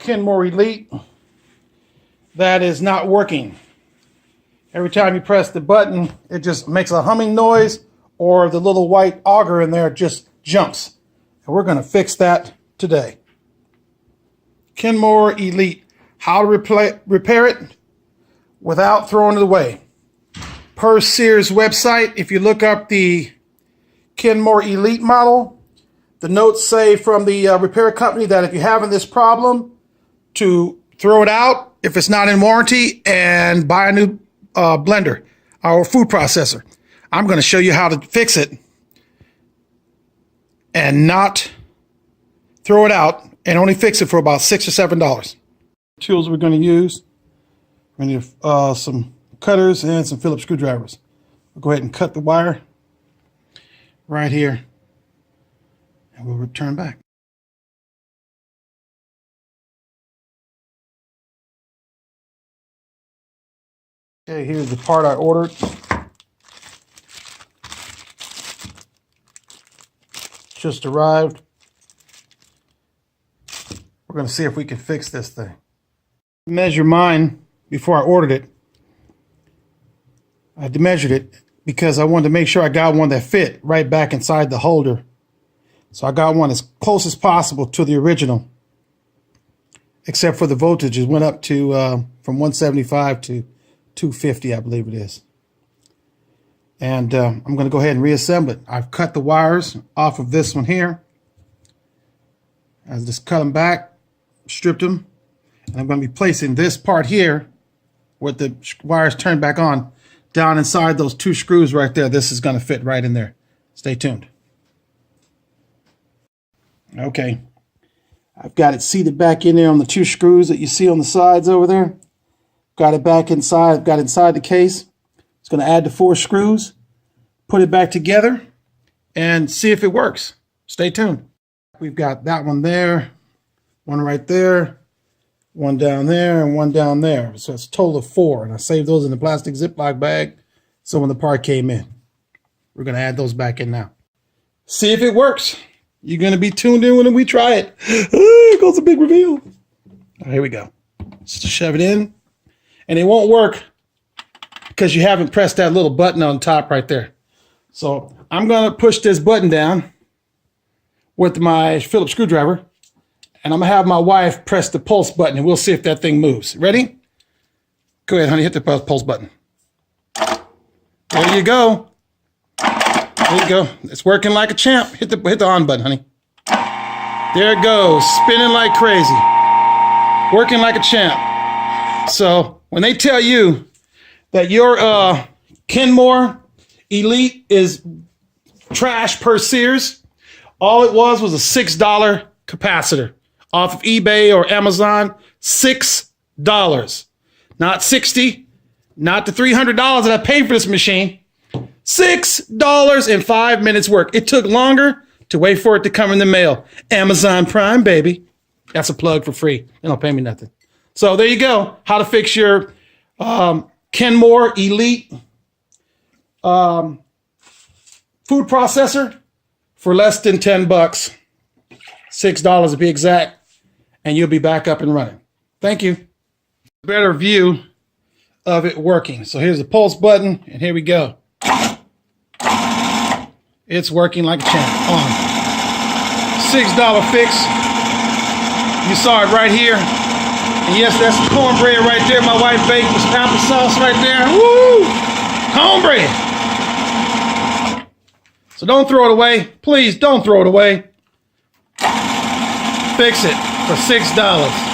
Kenmore Elite that is not working. Every time you press the button, it just makes a humming noise, or the little white auger in there just jumps. And we're going to fix that today. Kenmore Elite, how to repair it without throwing it away. Per Sears website, if you look up the Kenmore Elite model, the notes say from the repair company that if you're having this problem, to throw it out if it's not in warranty and buy a new blender or food processor. I'm going to show you how to fix it and not throw it out, and only fix it for about $6 or $7. Tools we're going to use. We're going to need some cutters and some Phillips screwdrivers. We'll go ahead and cut the wire right here, and we'll return back. Okay, here's the part I ordered. Just arrived. We're going to see if we can fix this thing. Measure mine before I ordered it. I measured it because I wanted to make sure I got one that fit right back inside the holder. So I got one as close as possible to the original, except for the voltage. It went up to from 175 to 250, I believe it is. And I'm going to go ahead and reassemble it. I've cut the wires off of this one here. I just cut them back, stripped them, and I'm going to be placing this part here with the wires turned back on down inside those two screws right there. This is going to fit right in there. Stay tuned. Okay, I've got it seated back in there on the two screws that you see on the sides over there. Got it back inside, got inside the case. It's going to add the 4 screws, put it back together, and see if it works. Stay tuned. We've got that one there, one right there, one down there, and one down there. So it's a total of 4. And I saved those in the plastic Ziploc bag so when the part came in. We're going to add those back in now. See if it works. You're going to be tuned in when we try it. Here goes a big reveal. All right, here we go. Just shove it in. And it won't work because you haven't pressed that little button on top right there. So I'm going to push this button down with my Phillips screwdriver, and I'm going to have my wife press the pulse button, and we'll see if that thing moves. Ready? Go ahead, honey. Hit the pulse button. There you go. There you go. It's working like a champ. Hit the on button, honey. There it goes. Spinning like crazy. Working like a champ. So when they tell you that your Kenmore Elite is trash per Sears, all it was a $6 capacitor off of eBay or Amazon. $6. Not $60, not the $300 that I paid for this machine. $6 and 5 minutes work. It took longer to wait for it to come in the mail. Amazon Prime, baby. That's a plug for free. They don't pay me nothing. So there you go. How to fix your Kenmore Elite food processor for less than 10 bucks. $6 to be exact. And you'll be back up and running. Thank you. Better view of it working. So here's the pulse button, and here we go. It's working like a champ. On. $6 fix. You saw it right here. And yes, that's cornbread right there. My wife baked with applesauce right there. Woo! Cornbread. So don't throw it away. Please don't throw it away. Fix it for $6.